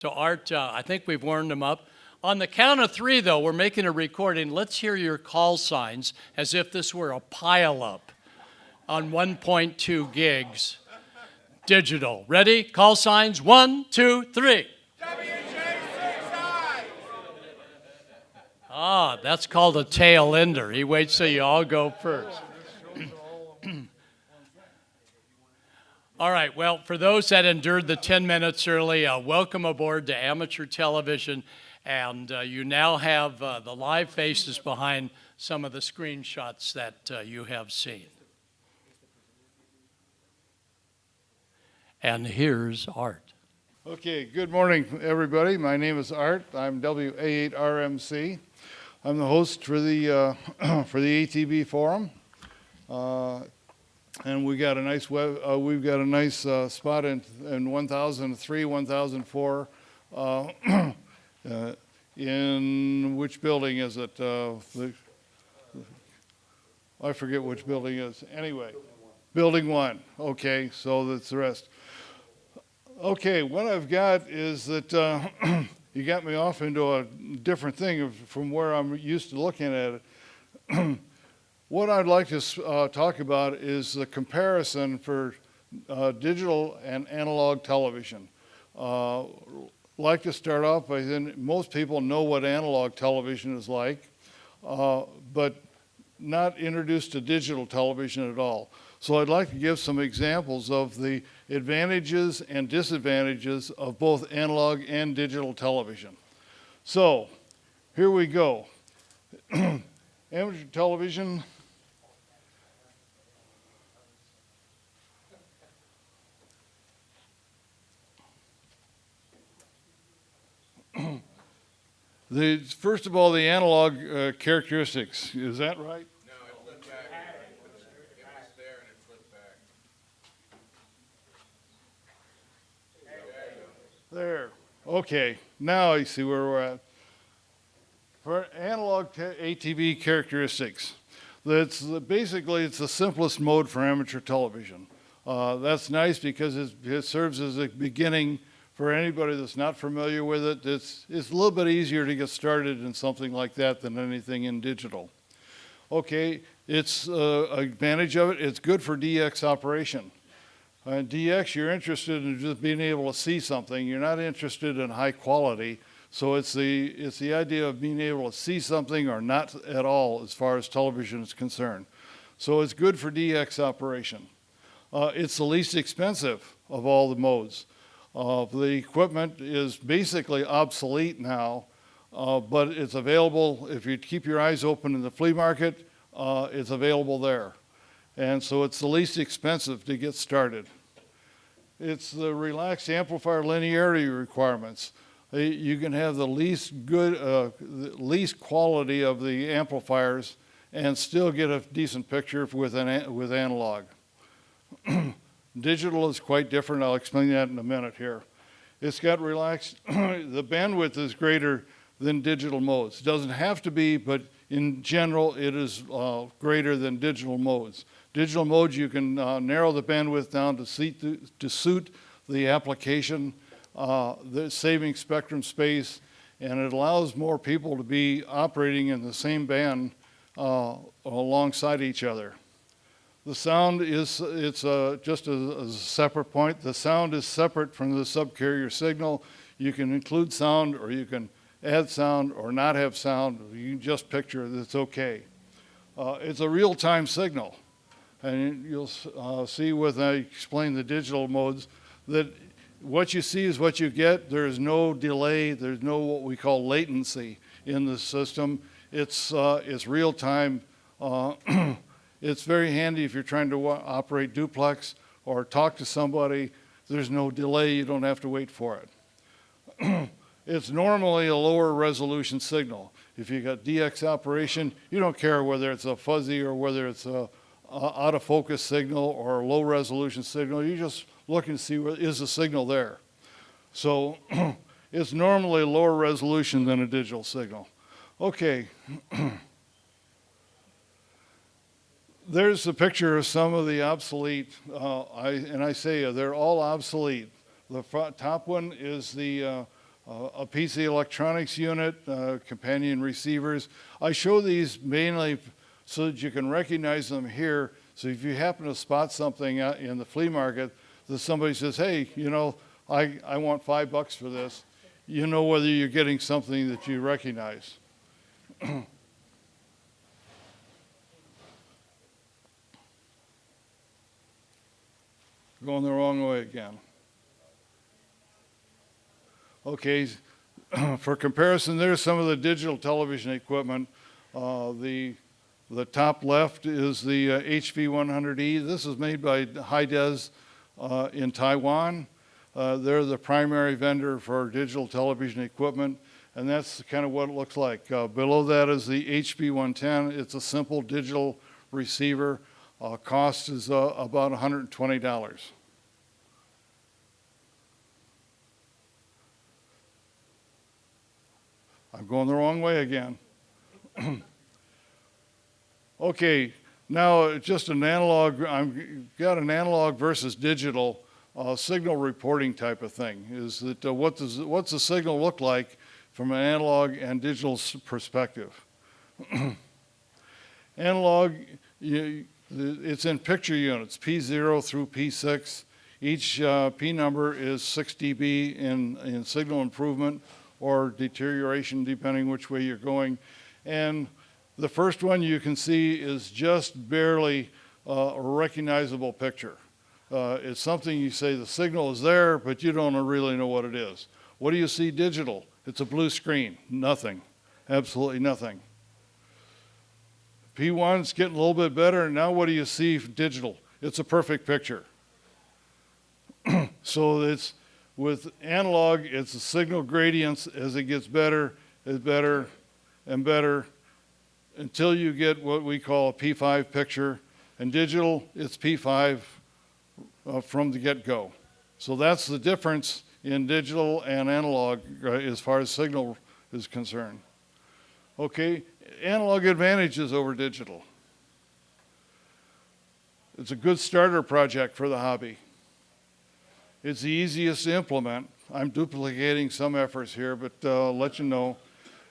to Art. I think we've warmed him up. On the count of three, though, we're making a recording. Let's hear your call signs as if this were a pile-up on 1.2 gigs digital. Ready? Call signs, 1, 2, 3. WJ6I! Ah, that's called a tail ender. He waits till you all go first. All right, well, for those that endured the 10 minutes early, welcome aboard to amateur television. And you now have the live faces behind some of the screenshots that you have seen. And here's Art. Okay, good morning, everybody. My name is Art. I'm WA8RMC. I'm the host for the ATB forum, and we got a nice we've got a nice spot in 1003, 1004. In which building is it? I forget which building it is. Anyway, building 1. Okay, so that's the rest. Okay, what I've got is that you got me off into a different thing from where I'm used to looking at it. What I'd like to talk about is the comparison for digital and analog television. Like to start off by saying most people know what analog television is like, but not introduced to digital television at all. So I'd like to give some examples of the advantages and disadvantages of both analog and digital television. So here we go. Amateur television. First of all, the analog characteristics. Is that right? No, it flipped back. It was there and it flipped back. There. Okay. Now you see where we're at. For analog ATV characteristics, basically it's the simplest mode for amateur television. That's nice because it serves as a beginning. For anybody that's not familiar with it, it's a little bit easier to get started in something like that than anything in digital. Okay, it's advantage of it, it's good for DX operation. DX, you're interested in just being able to see something. You're not interested in high quality. So it's the idea of being able to see something or not at all as far as television is concerned. So it's good for DX operation. It's the least expensive of all the modes. The equipment is basically obsolete now, but it's available. If you keep your eyes open in the flea market, it's available there. And so it's the least expensive to get started. It's the relaxed amplifier linearity requirements. You can have the least quality of the amplifiers and still get a decent picture with analog. Digital is quite different. I'll explain that in a minute here. It's got relaxed, the bandwidth is greater than digital modes. It doesn't have to be, but in general, it is greater than digital modes. Digital modes, you can narrow the bandwidth down to suit the application, the saving spectrum space, and it allows more people to be operating in the same band alongside each other. The sound is, just a separate point, the sound is separate from the subcarrier signal. You can include sound or you can add sound or not have sound. You can just picture that it's okay. It's a real-time signal. And you'll see when I explain the digital modes that what you see is what you get. There's no delay. There's no what we call latency in the system. It's real-time. It's very handy if you're trying to operate duplex or talk to somebody. There's no delay. You don't have to wait for it. It's normally a lower resolution signal. If you got DX operation, you don't care whether it's a fuzzy or whether it's a out of focus signal or a low resolution signal. You just look and see is the signal there. So it's normally a lower resolution than a digital signal. Okay. There's a picture of some of the obsolete, I say they're all obsolete. The top one is the a PC electronics unit, companion receivers. I show these mainly so that you can recognize them here. So if you happen to spot something in the flea market that somebody says, hey, you know, I want $5 for this, you know whether you're getting something that you recognize. Going the wrong way again. Okay, for comparison, there's some of the digital television equipment. The top left is the HV100E. This is made by Hi-Des in Taiwan. They're the primary vendor for digital television equipment, and that's kind of what it looks like. Below that is the HV110. It's a simple digital receiver. Cost is about $120. I'm going the wrong way again. Okay, now just an analog, I've got an analog versus digital signal reporting type of thing. Is that what's the signal look like from an analog and digital perspective? Analog, it's in picture units, P0 through P6. Each P number is 6 dB in signal improvement or deterioration, depending which way you're going. And the first one you can see is just barely a recognizable picture. It's something you say the signal is there, but you don't really know what it is. What do you see digital? It's a blue screen, nothing, absolutely nothing. P1's getting a little bit better, and now what do you see digital? It's a perfect picture. So it's, with analog, it's the signal gradients as it gets better, is better and better, until you get what we call a P5 picture. And digital, it's P5 from the get-go. So that's the difference in digital and analog as far as signal is concerned. Okay, analog advantages over digital. It's a good starter project for the hobby. It's the easiest to implement. I'm duplicating some efforts here, but I'll let you know.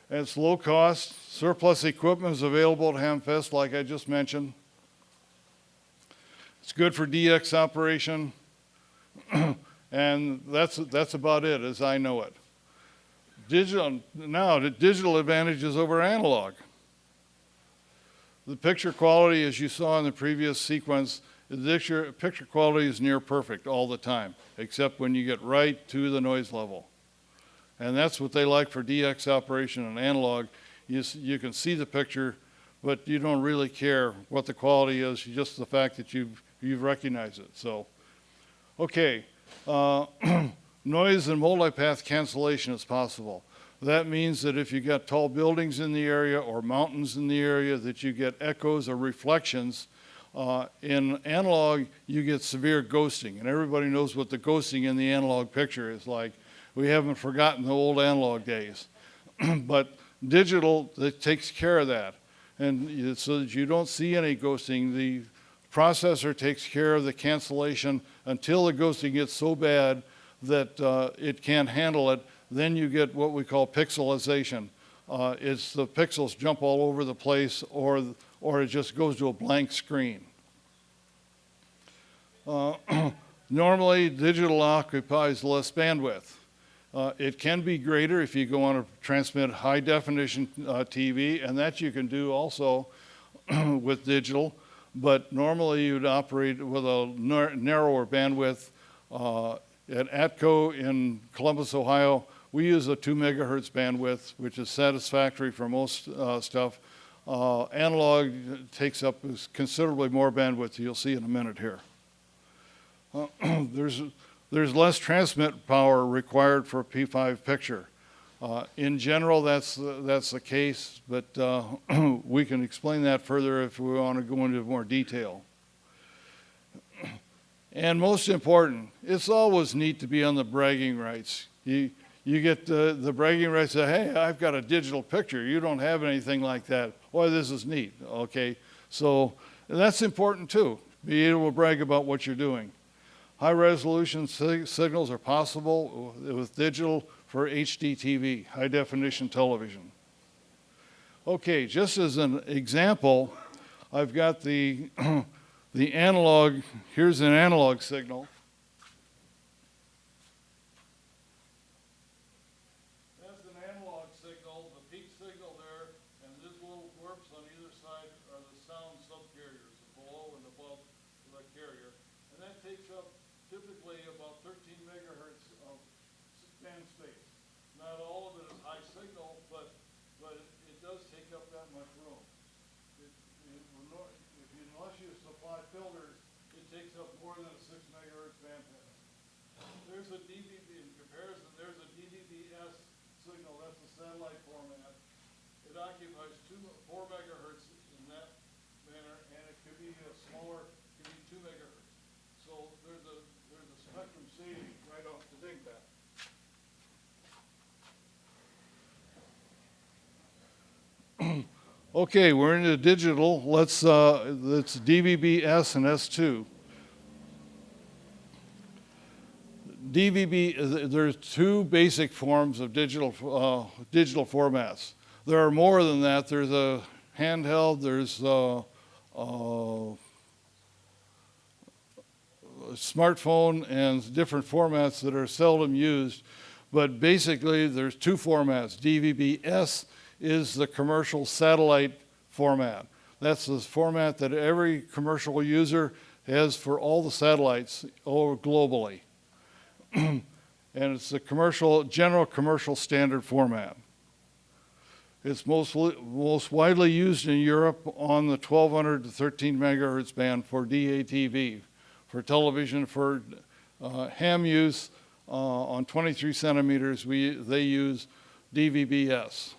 And it's low cost. Surplus equipment is available at Hamfest, like I just mentioned. It's good for DX operation. And that's about it as I know it. Now, the digital advantages over analog. The picture quality, as you saw in the previous sequence, the picture quality is near perfect all the time, except when you get right to the noise level. And that's what they like for DX operation and analog. You can see the picture, but you don't really care what the quality is, just the fact that you've recognized it. So, okay, noise and multipath cancellation is possible. That means that if you got tall buildings in the area or mountains in the area, that you get echoes or reflections. In analog, you get severe ghosting, and everybody knows what the ghosting in the analog picture is like. We haven't forgotten the old analog days. But digital, that takes care of that. And so that you don't see any ghosting, the processor takes care of the cancellation until the ghosting gets so bad that it can't handle it. Then you get what we call pixelization. It's the pixels jump all over the place, or it just goes to a blank screen. Normally, digital occupies less bandwidth. It can be greater if you go on to transmit high definition TV, and that you can do also with digital, but normally you'd operate with a narrower bandwidth. At ATCO in Columbus, Ohio, we use a 2 megahertz bandwidth, which is satisfactory for most stuff. Analog takes up considerably more bandwidth, you'll see in a minute here. There's less transmit power required for a P5 picture. In general, that's the case, but we can explain that further if we want to go into more detail. And most important, it's always neat to be on the bragging rights. You get the bragging rights, say, hey, I've got a digital picture. You don't have anything like that. Boy, this is neat, okay? So that's important too, be able to brag about what you're doing. High resolution signals are possible with digital for HD TV, high definition television. Okay, just as an example, I've got the, the analog, here's an analog signal. That's an analog signal, the peak signal there, and these little warps on either side are the sound subcarriers, below and above the carrier. And that takes up typically about 13 megahertz of band space. Not all of it is high signal, but it does take up that much room. Unless you supply filters, it takes up more than a 6 megahertz bandwidth. There's a DVB, in comparison, there's a DVB-S signal, that's a satellite format. It occupies 4 megahertz in that manner, and it could be a smaller, it could be 2 megahertz. So there's a spectrum saving right off the dingbat. Okay, we're into digital. Let's DVB-S and S2. There's two basic forms of digital formats. There are more than that. There's a handheld, there's a smartphone, and different formats that are seldom used. But basically, there's two formats. DVB-S is the commercial satellite format. That's the format that every commercial user has for all the satellites globally. And it's the general commercial standard format. It's most widely used in Europe on the 1200 to 13 megahertz band for DATV, for television, for ham use on 23 centimeters. They use DVB-S.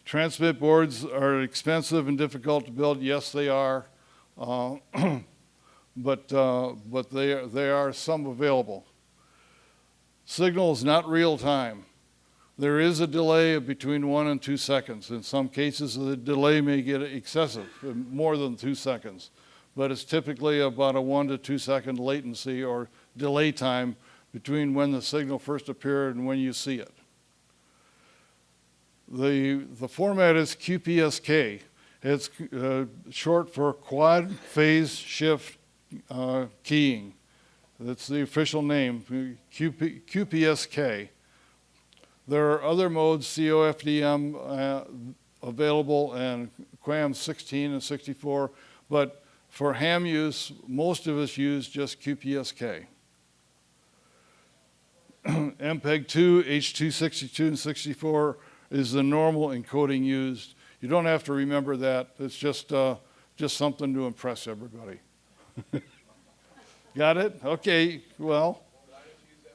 Transmit boards are expensive and difficult to build. Yes, they are, but there are some available. Signal is not real time. There is a delay of between 1 and 2 seconds. In some cases, the delay may get excessive, more than 2 seconds, but it's typically about a 1 to 2 second latency or delay time between when the signal first appeared and when you see it. The format is QPSK. It's short for quad phase shift keying. That's the official name, QPSK. There are other modes, COFDM available, and QAM 16 and 64, but for ham use, most of us use just QPSK. MPEG-2, H.262 and 64 is the normal encoding used. You don't have to remember that. It's just something to impress everybody. Got it? Okay, well. Why don't you use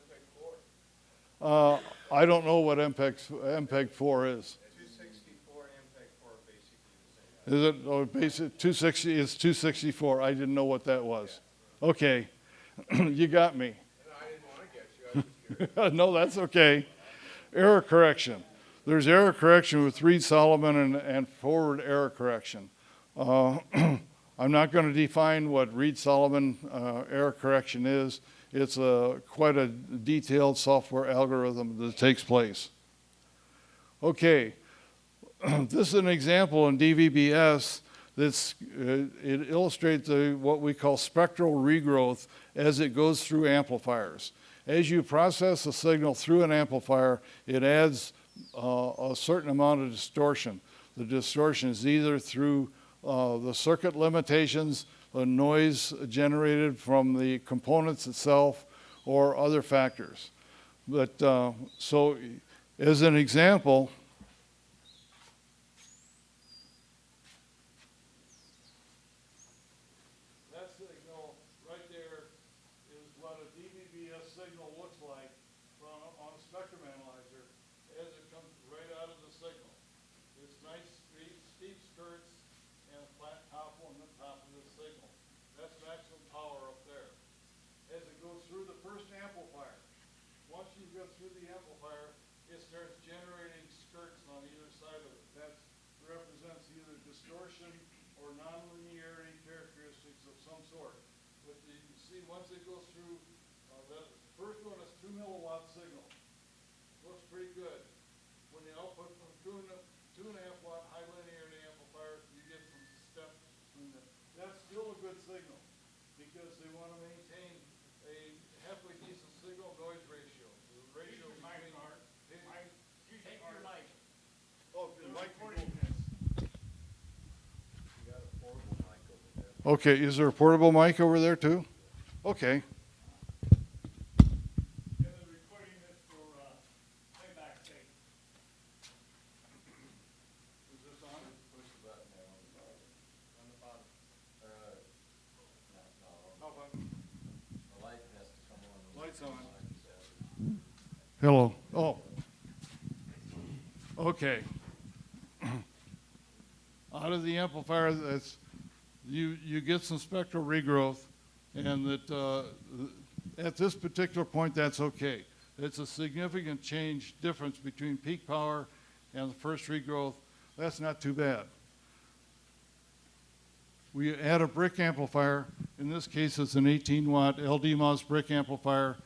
MPEG-4? I don't know what MPEG-4 is. 264 MPEG-4 basically the same. Is it? Oh, basic 260 is 264. I didn't know what that was. Okay, you got me. No, I didn't want to get you. I was curious. No, that's okay. Error correction. There's error correction with Reed-Solomon and forward error correction. I'm not going to define what Reed-Solomon error correction is. It's quite a detailed software algorithm that takes place. Okay, this is an example in DVB-S it illustrates what we call spectral regrowth as it goes through amplifiers. As you process a signal through an amplifier, it adds a certain amount of distortion. The distortion is either through the circuit limitations, the noise generated from the components itself, or other factors. But so, as an example, that signal right there is what a DVB-S signal looks like on a spectrum analyzer as it comes right out of the signal. It's nice, steep skirts, and a flat top on the top of the signal. That's maximum power up there. As it goes through the first amplifier, once you go through the amplifier, it starts generating skirts on either side of it. That represents either distortion or nonlinearity characteristics of some sort. But you can see once it goes through, the first one is 2 milliwatts signal. Looks pretty good. When you output from 2.5 watt high linearity amplifier, you get some step between them. That's still a good signal because they want to maintain a halfway decent signal noise ratio. The ratio between Take your mic. Oh, the mic can go. Okay, is there a portable mic over there too? Okay. Yeah, they're recording this for playback sake. Is this on? Push the button there on the bottom. On the bottom. No, How about? the light has to come on. Lights on. Hello. Oh. Okay. Out of the amplifier, that's you get some spectral regrowth, and that at this particular point, that's okay. It's a significant difference between peak power and the first regrowth. That's not too bad. We add a brick amplifier. In this case, it's an 18-watt LDMOS brick amplifier.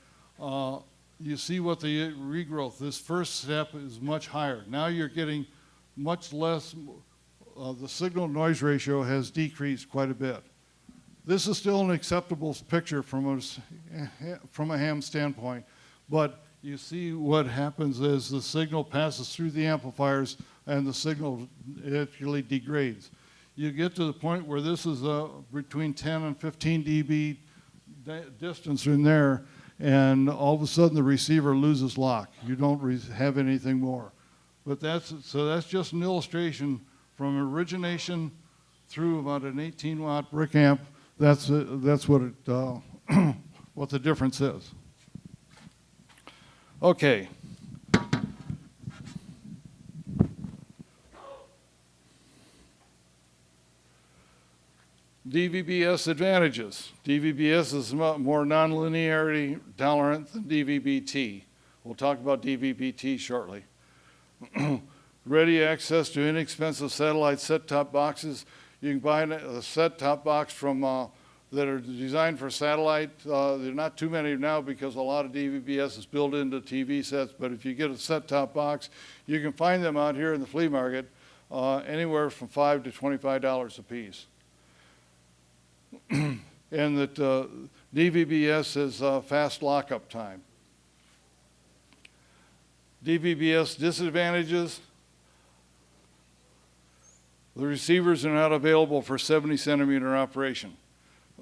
You see what the regrowth, this first step is much higher. Now you're getting much less, the signal noise ratio has decreased quite a bit. This is still an acceptable picture from a ham standpoint, but you see what happens is the signal passes through the amplifiers and the signal actually degrades. You get to the point where this is between 10 and 15 dB distance in there, and all of a sudden the receiver loses lock. You don't have anything more. But that's just an illustration from origination through about an 18-watt brick amp. That's what it what the difference is. Okay. DVB-S advantages. DVB-S is more nonlinearity tolerant than DVB-T. We'll talk about DVB-T shortly. Ready access to inexpensive satellite set-top boxes. You can buy a set-top box from that are designed for satellite. There are not too many now because a lot of DVB-S is built into TV sets, but if you get a set-top box, you can find them out here in the flea market anywhere from $5 to $25 a piece. And that DVB-S is fast lockup time. DVB-S disadvantages. The receivers are not available for 70 centimeter operation.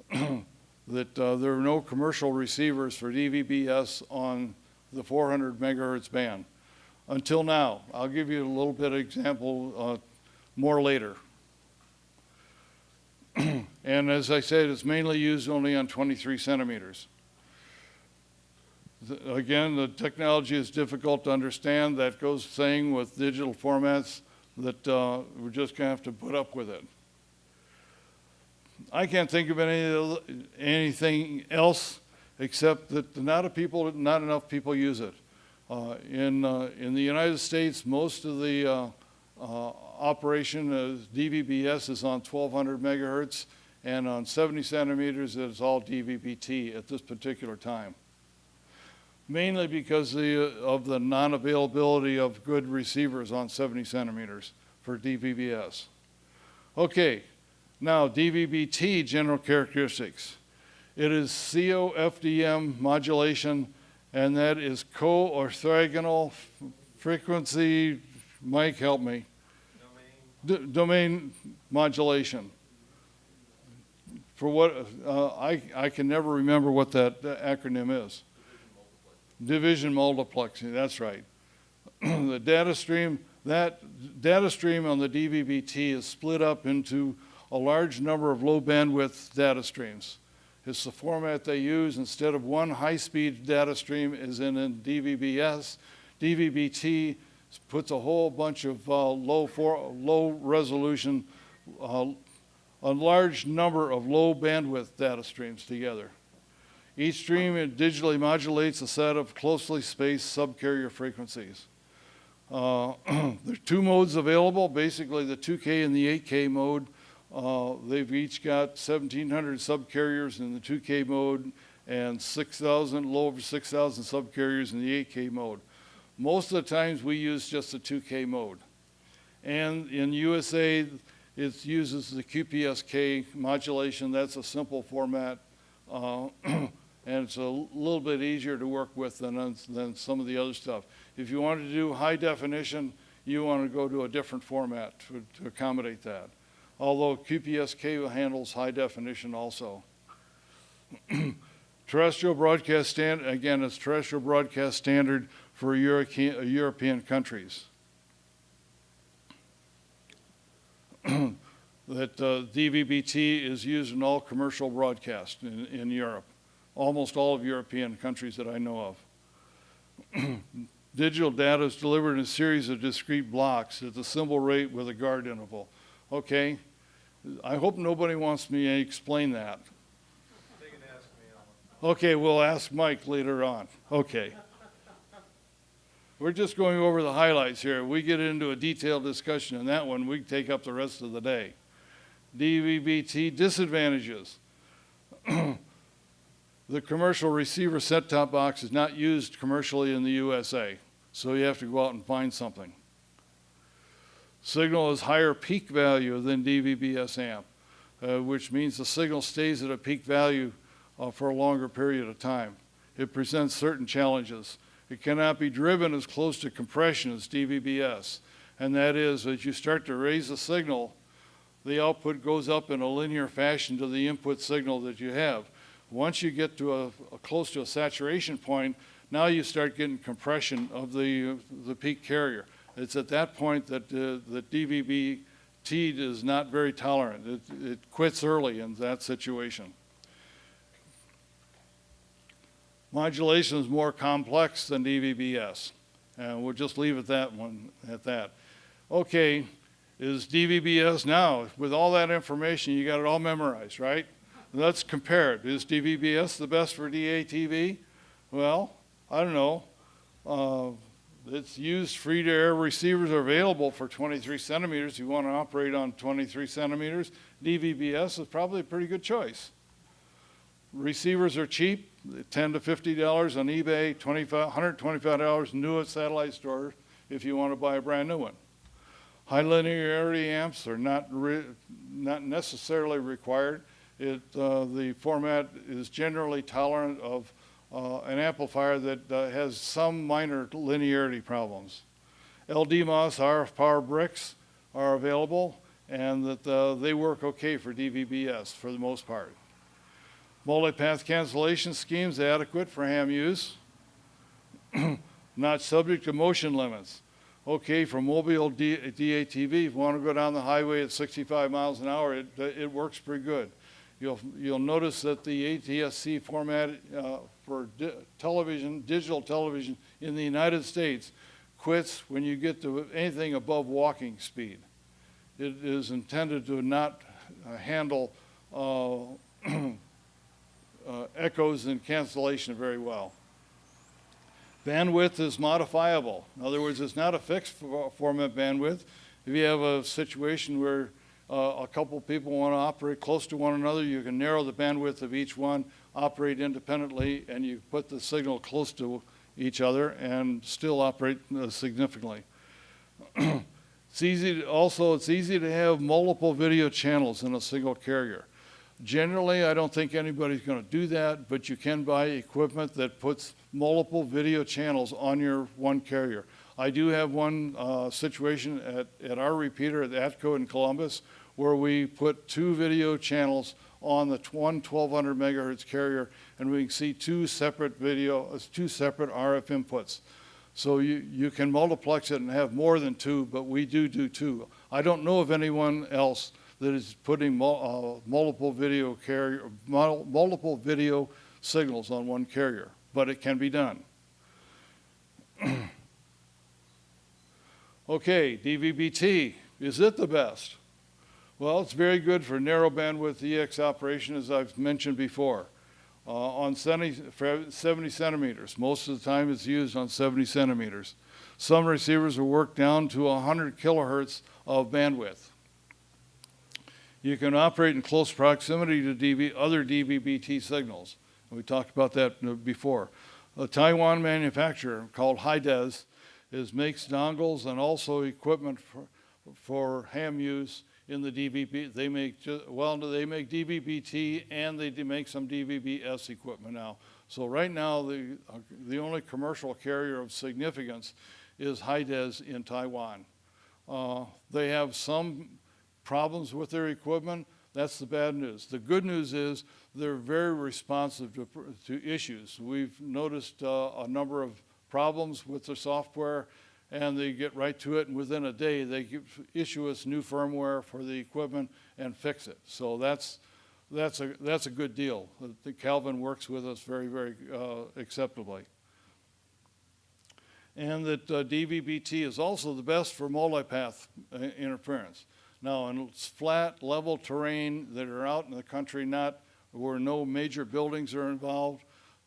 That there are no commercial receivers for DVB-S on the 400 megahertz band. Until now. I'll give you a little bit of example more later. And as I said, it's mainly used only on 23 centimeters. Again, the technology is difficult to understand. That goes saying with digital formats that we're just going to have to put up with it. I can't think of anything else except that not enough people use it. In the United States, most of the operation of DVB-S is on 1200 megahertz, and on 70 centimeters it's all DVB-T at this particular time. Mainly because of the non-availability of good receivers on 70 centimeters for DVB-S. Okay, now DVB-T general characteristics. It is COFDM modulation, and that is co-orthogonal frequency, Mike help me, domain modulation. For what, I can never remember what that acronym is. Division multiplexing, that's right. The data stream, that data stream on the DVB-T is split up into a large number of low bandwidth data streams. It's the format they use. Instead of one high-speed data stream is in DVB-S. DVB-T puts a whole bunch of low resolution, a large number of low bandwidth data streams together. Each stream digitally modulates a set of closely spaced subcarrier frequencies. There are two modes available, basically the 2K and the 8K mode. They've each got 1,700 subcarriers in the 2K mode and 6,000, low over 6,000 subcarriers in the 8K mode. Most of the times we use just the 2K mode. And in USA, it uses the QPSK modulation. That's a simple format, and it's a little bit easier to work with than some of the other stuff. If you want to do high definition, you want to go to a different format to accommodate that. Although QPSK handles high definition also. Terrestrial broadcast standard, again, it's terrestrial broadcast standard for European countries. That DVB-T is used in all commercial broadcasts in Europe. Almost all of European countries that I know of. Digital data is delivered in a series of discrete blocks at the symbol rate with a guard interval. Okay, I hope nobody wants me to explain that. They can ask me. Okay, we'll ask Mike later on. Okay. We're just going over the highlights here. We get into a detailed discussion on that one, we can take up the rest of the day. DVB-T disadvantages. The commercial receiver set-top box is not used commercially in the USA, so you have to go out and find something. Signal is higher peak value than DVB-S amp, which means the signal stays at a peak value for a longer period of time. It presents certain challenges. It cannot be driven as close to compression as DVB-S, and that is, as you start to raise the signal, the output goes up in a linear fashion to the input signal that you have. Once you get to a close to a saturation point, now you start getting compression of the peak carrier. It's at that point that the DVB-T is not very tolerant. It quits early in that situation. Modulation is more complex than DVB-S, and we'll just leave it at that. Okay, is DVB-S now, with all that information, you got it all memorized, right? Let's compare it. Is DVB-S the best for DATV? Well, I don't know. It's used, free-to-air receivers are available for 23 centimeters. If you want to operate on 23 centimeters, DVB-S is probably a pretty good choice. Receivers are cheap, $10 to $50 on eBay, $125 new at satellite store if you want to buy a brand new one. High linearity amps are not necessarily required. The format is generally tolerant of an amplifier that has some minor linearity problems. LDMOS RF power bricks are available, and that they work okay for DVB-S for the most part. Multipath cancellation schemes adequate for ham use. Not subject to motion limits. Okay, for mobile DATV, if you want to go down the highway at 65 miles an hour, it works pretty good. You'll notice that the ATSC format for digital television in the United States quits when you get to anything above walking speed. It is intended to not handle echoes and cancellation very well. Bandwidth is modifiable. In other words, it's not a fixed format bandwidth. If you have a situation where a couple people want to operate close to one another, you can narrow the bandwidth of each one, operate independently, and you put the signal close to each other and still operate significantly. It's easy to have multiple video channels in a single carrier. Generally, I don't think anybody's going to do that, but you can buy equipment that puts multiple video channels on your one carrier. I do have one situation at our repeater at ATCO in Columbus where we put 2 video channels on the 1200 megahertz carrier, and we can see two separate RF inputs. So you can multiplex it and have more than 2, but we do 2. I don't know of anyone else that is putting multiple video signals on one carrier, but it can be done. Okay, DVB-T, is it the best? Well, it's very good for narrow bandwidth EX operation, as I've mentioned before, on 70 centimeters. Most of the time it's used on 70 centimeters. Some receivers will work down to 100 kilohertz of bandwidth. You can operate in close proximity to other DVB-T signals. We talked about that before. A Taiwan manufacturer called Hides makes dongles and also equipment for ham use in the DVB. They make DVB-T and they make some DVB-S equipment now. So right now, the only commercial carrier of significance is Hides in Taiwan. They have some problems with their equipment. That's the bad news. The good news is they're very responsive to issues. We've noticed a number of problems with the software, and they get right to it, and within a day they issue us new firmware for the equipment and fix it. So that's a good deal. Calvin works with us very, very acceptably. And that DVB-T is also the best for multipath interference. Now, in flat, level terrain that are out in the country, not where no major buildings are involved,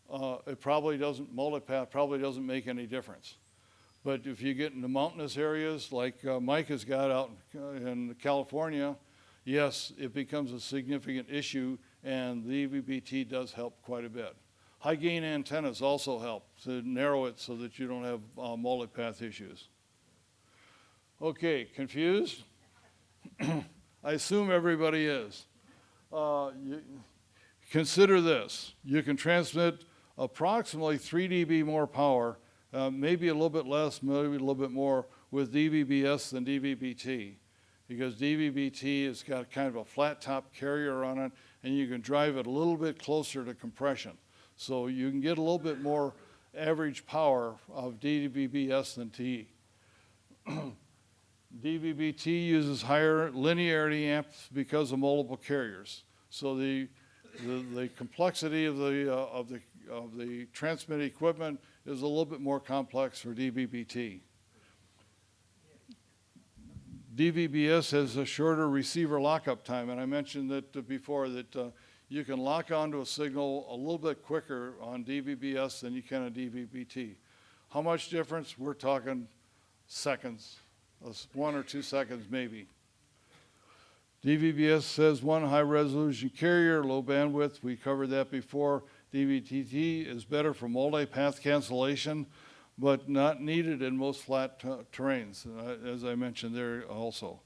multipath probably doesn't make any difference. But if you get into mountainous areas like Mike has got out in California, yes, it becomes a significant issue, and the DVB-T does help quite a bit. High gain antennas also help to narrow it so that you don't have multipath issues. Okay, confused? I assume everybody is. Consider this. You can transmit approximately 3 dB more power, maybe a little bit less, maybe a little bit more with DVB-S than DVB-T, because DVB-T has got kind of a flat top carrier on it, and you can drive it a little bit closer to compression. So you can get a little bit more average power of DVB-S than T. DVB-T uses higher linearity amps because of multiple carriers. So the complexity of the transmit equipment is a little bit more complex for DVB-T. DVB-S has a shorter receiver lockup time, and I mentioned that before, that you can lock onto a signal a little bit quicker on DVB-S than you can on DVB-T. How much difference? We're talking seconds, 1 or 2 seconds maybe. DVB-S has one high resolution carrier, low bandwidth. We covered that before. DVB-T is better for multipath cancellation, but not needed in most flat terrains, as I mentioned there also.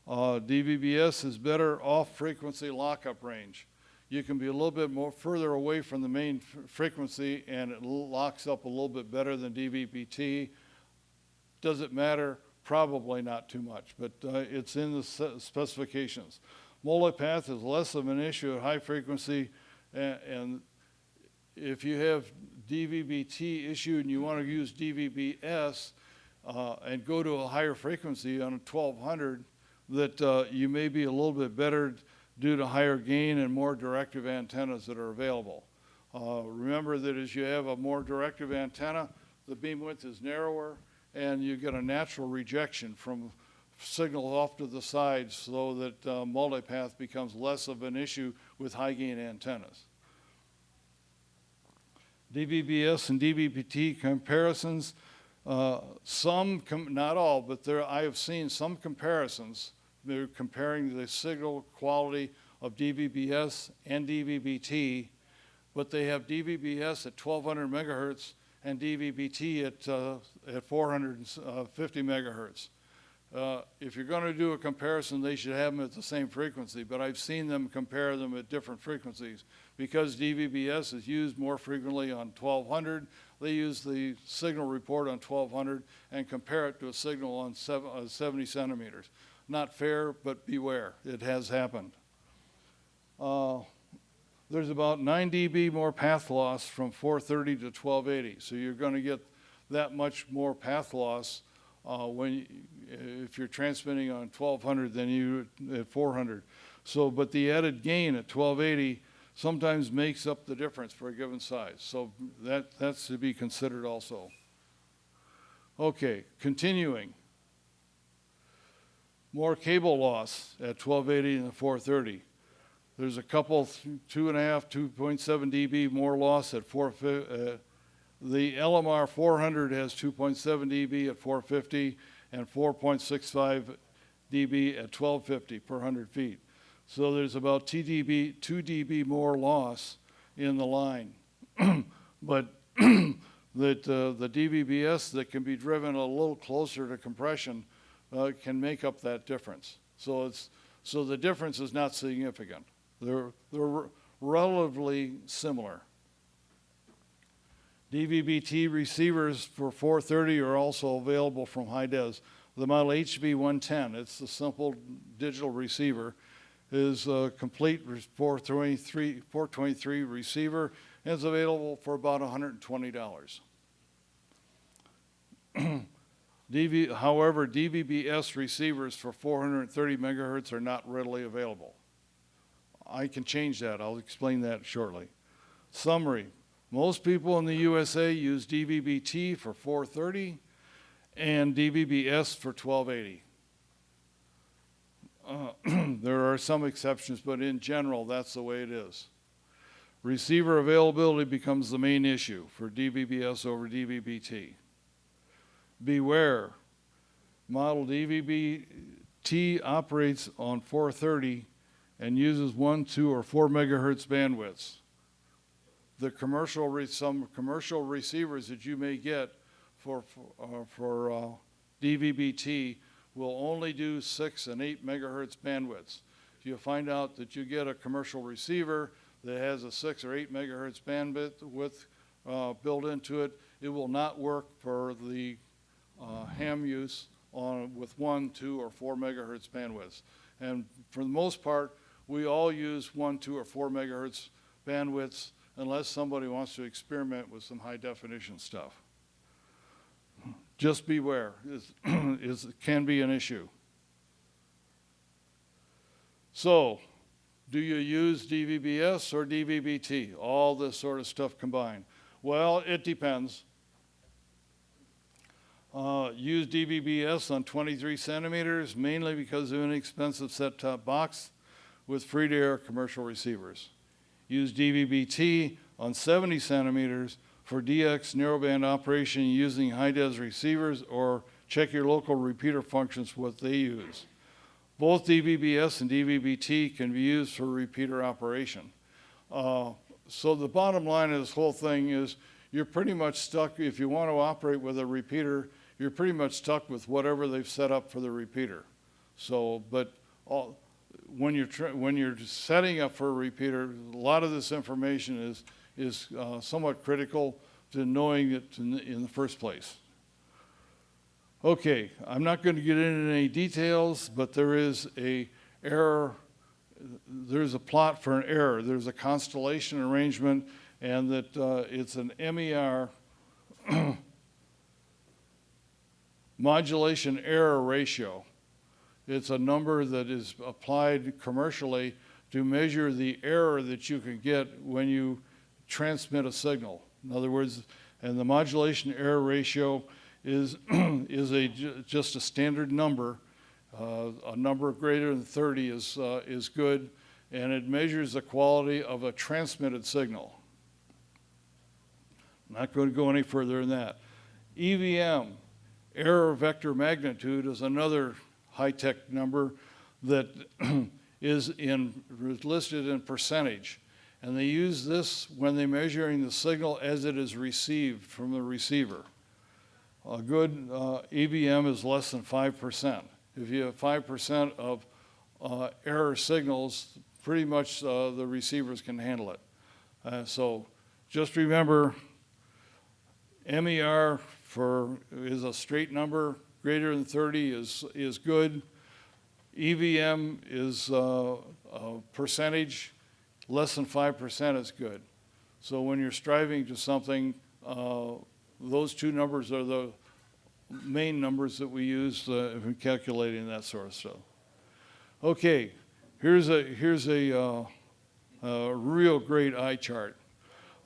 DVB-S is better off-frequency lockup range. You can be a little bit more further away from the main frequency, and it locks up a little bit better than DVB-T. Does it matter? Probably not too much, but it's in the specifications. Multipath is less of an issue at high frequency, and if you have DVB-T issue and you want to use DVB-S and go to a higher frequency on a 1200, that you may be a little bit better due to higher gain and more directive antennas that are available. Remember that as you have a more directive antenna, the beam width is narrower, and you get a natural rejection from signals off to the sides, so that multipath becomes less of an issue with high gain antennas. DVB-S and DVB-T comparisons, not all, but I have seen some comparisons. They're comparing the signal quality of DVB-S and DVB-T, but they have DVB-S at 1200 megahertz and DVB-T at 450 megahertz. If you're going to do a comparison, they should have them at the same frequency, but I've seen them compare them at different frequencies. Because DVB-S is used more frequently on 1200, they use the signal report on 1200 and compare it to a signal on 70 centimeters. Not fair, but beware, it has happened. There's about 9 dB more path loss from 430 to 1280, so you're going to get that much more path loss if you're transmitting on 1200 than you at 400. So, but the added gain at 1280 sometimes makes up the difference for a given size. So that's to be considered also. Okay, continuing. More cable loss at 1280 than 430. There's a couple, 2.5, 2.7 dB more loss at 450. The LMR 400 has 2.7 dB at 450 and 4.65 dB at 1250 per 100 feet. So there's about 2 dB more loss in the line. But that the DVB-S that can be driven a little closer to compression can make up that difference. So the difference is not significant. They're relatively similar. DVB-T receivers for 430 are also available from High-Des. The model HV110, it's the simple digital receiver, is a complete 423 receiver, and it's available for about $120. However, DVB-S receivers for 430 megahertz are not readily available. I can change that. I'll explain that shortly. Summary. Most people in the USA use DVB-T for 430 and DVB-S for 1280. There are some exceptions, but in general, that's the way it is. Receiver availability becomes the main issue for DVB-S over DVB-T. Beware, model DVB-T operates on 430 and uses 1, 2, or 4 megahertz bandwidths. Some commercial receivers that you may get for DVB-T will only do 6 and 8 megahertz bandwidths. If you find out that you get a commercial receiver that has a 6 or 8 megahertz bandwidth built into it, it will not work for the ham use with 1, 2, or 4 megahertz bandwidths. And for the most part, we all use 1, 2, or 4 megahertz bandwidths unless somebody wants to experiment with some high definition stuff. Just beware, it can be an issue. So, do you use DVB-S or DVB-T? All this sort of stuff combined. Well, it depends. Use DVB-S on 23 centimeters, mainly because of an inexpensive set-top box with free-to-air commercial receivers. Use DVB-T on 70 centimeters for DX narrowband operation using high-des receivers, or check your local repeater functions what they use. Both DVB-S and DVB-T can be used for repeater operation. So the bottom line of this whole thing is you're pretty much stuck, if you want to operate with a repeater, you're pretty much stuck with whatever they've set up for the repeater. So, but when you're setting up for a repeater, a lot of this information is somewhat critical to knowing it in the first place. Okay, I'm not going to get into any details, but there is a error. There's a plot for an error. There's a Constellation arrangement, and that it's an MER modulation error ratio. It's a number that is applied commercially to measure the error that you can get when you transmit a signal. In other words, and the modulation error ratio is just a standard number. A number greater than 30 is good, and it measures the quality of a transmitted signal. I'm not going to go any further than that. EVM, error vector magnitude, is another high-tech number that is listed in percentage. And they use this when they're measuring the signal as it is received from the receiver. A good EVM is less than 5%. If you have 5% of error signals, pretty much the receivers can handle it. So just remember, MER is a straight number. Greater than 30 is good. EVM is a percentage. Less than 5% is good. So when you're striving to something, those two numbers are the main numbers that we use in calculating that sort of stuff. Okay, here's a real great eye chart.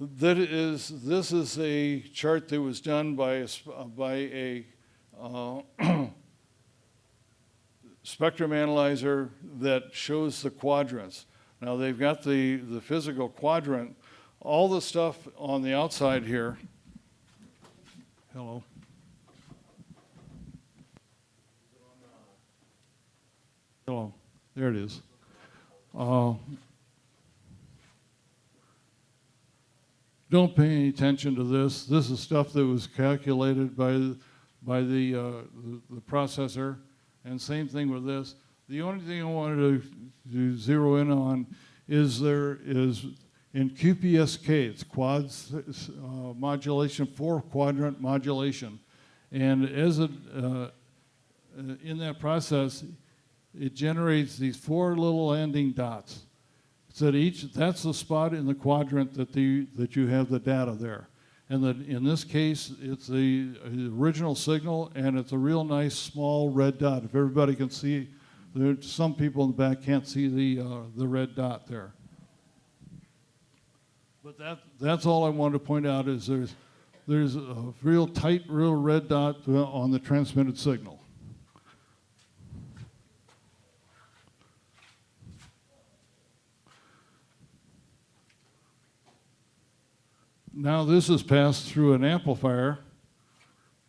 This is a chart that was done by a spectrum analyzer that shows the quadrants. Now they've got the physical quadrant. All the stuff on the outside here. Hello. Hello. There it is. don't pay any attention to this. This is stuff that was calculated by the processor, and same thing with this. The only thing I wanted to zero in on is there is in QPSK, it's quads modulation, 4-quadrant modulation, and as it in that process, it generates these 4 little landing dots. So that's the spot in the quadrant that you have the data there. And that in this case, it's the original signal, and it's a real nice small red dot. If everybody can see, some people in the back can't see the red dot there. But that's all I wanted to point out is there's a real tight, real red dot on the transmitted signal. Now this is passed through an amplifier,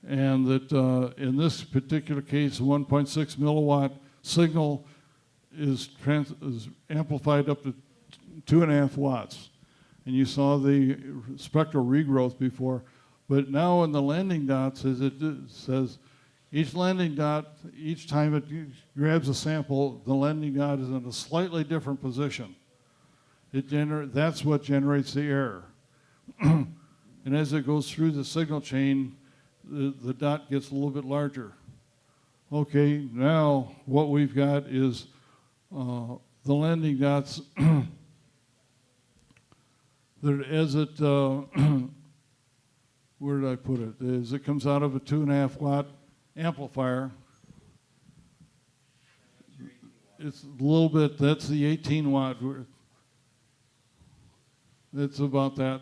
and that in this particular case, 1.6 milliwatt signal is amplified up to 2.5 watts. And you saw the spectral regrowth before, but now in the landing dots, as it says, each landing dot, each time it grabs a sample, the landing dot is in a slightly different position. That's what generates the error. And as it goes through the signal chain, the dot gets a little bit larger. Okay, now what we've got is the landing dots that as it, where did I put it? As it comes out of a 2.5 watt amplifier, it's a little bit, that's the 18 watt. It's about that.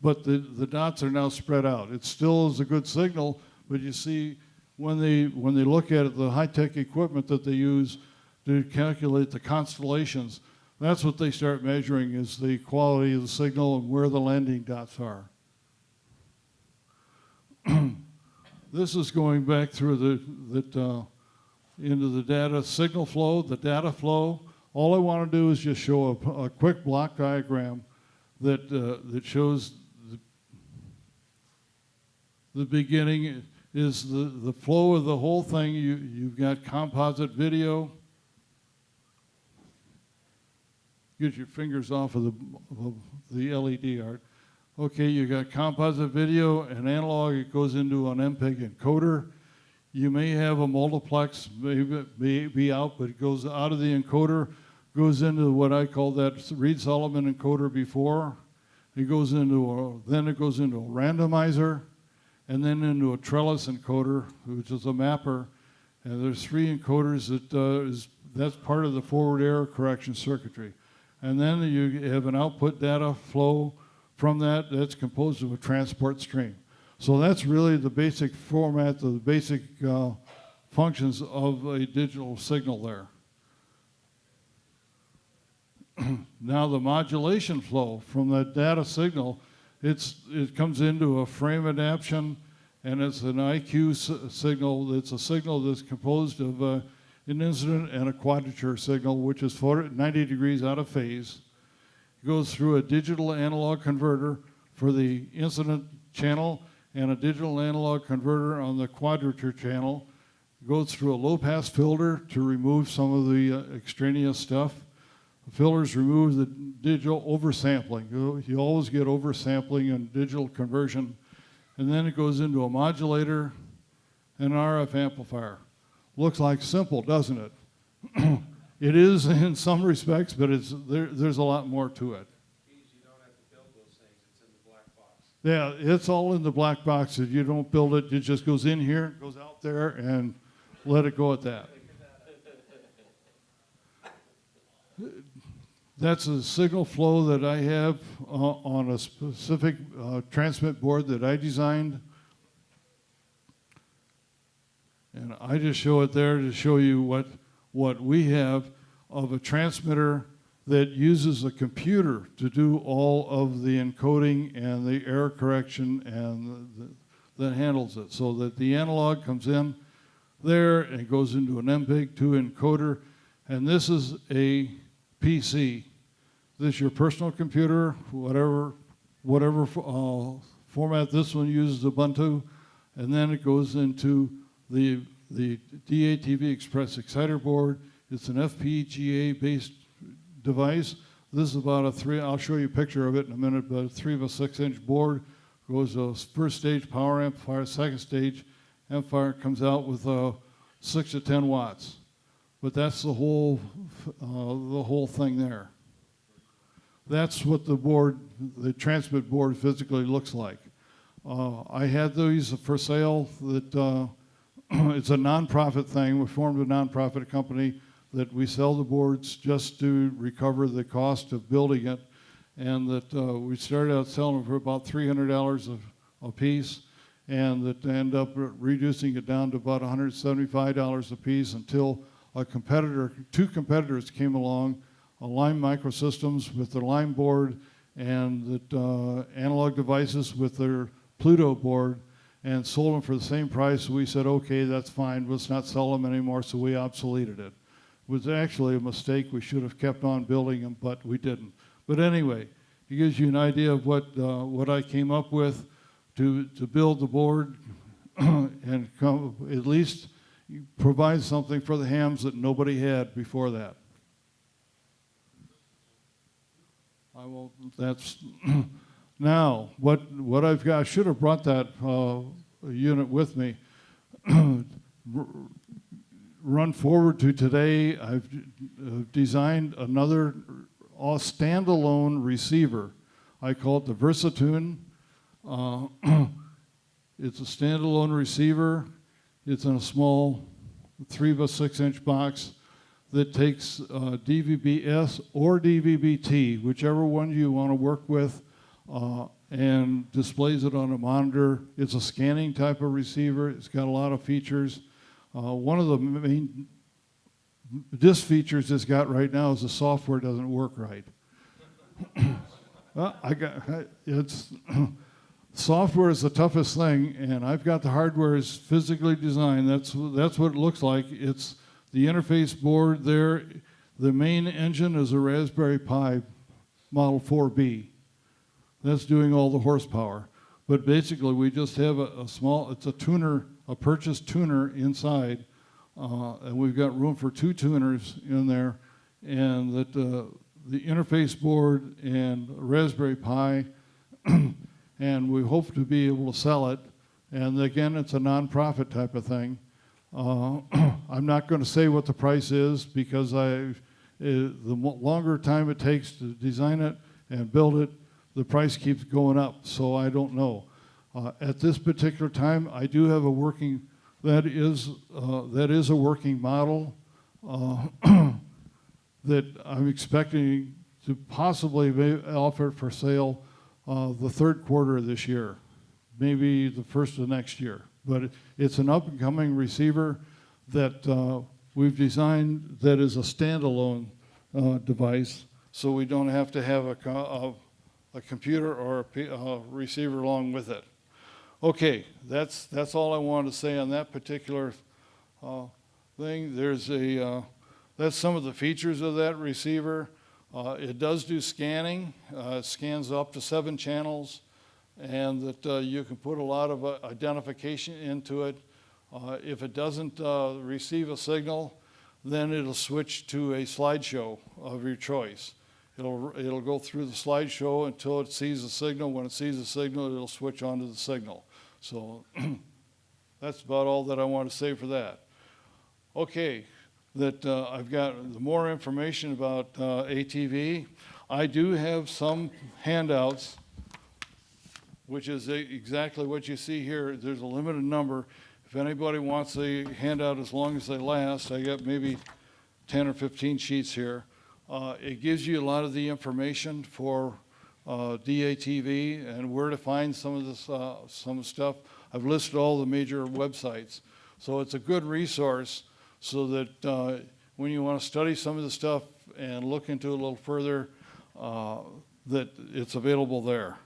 But the dots are now spread out. It still is a good signal, but you see when they look at it, the high-tech equipment that they use to calculate the constellations, that's what they start measuring is the quality of the signal and where the landing dots are. This is going back through into the data signal flow, the data flow. All I want to do is just show a quick block diagram that shows the beginning is the flow of the whole thing. You've got composite video. Get your fingers off of the LED art. Okay, you got composite video and analog. It goes into an MPEG encoder. You may have a multiplex, maybe out, but it goes out of the encoder, goes into what I call that Reed-Solomon encoder before. It goes into then it goes into a randomizer, and then into a trellis encoder, which is a mapper. And there's 3 encoders that's part of the forward error correction circuitry. And then you have an output data flow from that's composed of a transport stream. So that's really the basic format, the basic functions of a digital signal there. Now the modulation flow from that data signal, it comes into a frame adaptation, and it's an IQ signal. It's a signal that's composed of an incident and a quadrature signal, which is 90 degrees out of phase. It goes through a digital analog converter for the incident channel and a digital analog converter on the quadrature channel. It goes through a low-pass filter to remove some of the extraneous stuff. The filters remove the digital oversampling. You always get oversampling and digital conversion. And then it goes into a modulator and an RF amplifier. Looks like simple, doesn't it? It is in some respects, but there's a lot more to it. You don't have to build those things, it's in the black box. Yeah, it's all in the black box. If you don't build it, it just goes in here, goes out there, and let it go at that. That's a signal flow that I have on a specific transmit board that I designed. And I just show it there to show you what we have of a transmitter that uses a computer to do all of the encoding and the error correction and that handles it. So that the analog comes in there and goes into an MPEG 2 encoder. And this is a PC. This is your personal computer, whatever whatever format this one uses, Ubuntu, and then it goes into the DATV Express Exciter board. It's an FPGA-based device. This is about I'll show you a picture of it in a minute, but a 3 of a 6-inch board. Goes to first stage power amplifier, second stage amplifier, comes out with 6 to 10 watts. But that's the whole thing there. That's what the transmit board physically looks like. I had these for sale. That it's a nonprofit thing. We formed a nonprofit company that we sell the boards just to recover the cost of building it, and that we started out selling them for about $300 a piece, and that end up reducing it down to about $175 a piece until two competitors came along, Lime Microsystems with their Lime board, and that Analog Devices with their Pluto board, and sold them for the same price. So we said, okay, that's fine, let's not sell them anymore, so we obsoleted it. It was actually a mistake. We should have kept on building them, but we didn't. But anyway, it gives you an idea of what I came up with to build the board and at least provide something for the hams that nobody had before that. That's now what I've got. I should have brought that unit with me. Run forward to today, I've designed another standalone receiver. I call it the Versatune. It's a standalone receiver. It's in a small 3 of a 6-inch box that takes DVB-S or DVB-T, whichever one you want to work with, and displays it on a monitor. It's a scanning type of receiver. It's got a lot of features. One of the main disfeatures it's got right now is the software doesn't work right. Well, software is the toughest thing, and I've got the hardware is physically designed. That's what it looks like. It's the interface board there. The main engine is a Raspberry Pi Model 4B. That's doing all the horsepower. But basically, we just have it's a tuner, a purchased tuner inside, and we've got room for 2 tuners in there, and that the interface board and Raspberry Pi, and we hope to be able to sell it. And again, it's a nonprofit type of thing. I'm not going to say what the price is because the longer time it takes to design it and build it, the price keeps going up. So I don't know. At this particular time, I do have a working. That is a working model that I'm expecting to possibly offer for sale the third quarter of this year, maybe the first of next year. But it's an up-and-coming receiver that we've designed that is a standalone device, so we don't have to have a computer or a receiver along with it. Okay, that's all I wanted to say on that particular thing. That's some of the features of that receiver. It does do scanning. It scans up to 7 channels, and that you can put a lot of identification into it. If it doesn't receive a signal, then it'll switch to a slideshow of your choice. It'll go through the slideshow until it sees a signal. When it sees a signal, it'll switch onto the signal. So that's about all that I want to say for that. Okay, I've got more information about ATV. I do have some handouts, which is exactly what you see here. There's a limited number. If anybody wants a handout as long as they last, I got maybe 10 or 15 sheets here. It gives you a lot of the information for DATV and where to find some of this, some of the stuff. I've listed all the major websites. So it's a good resource so that when you want to study some of the stuff and look into it a little further, that it's available there.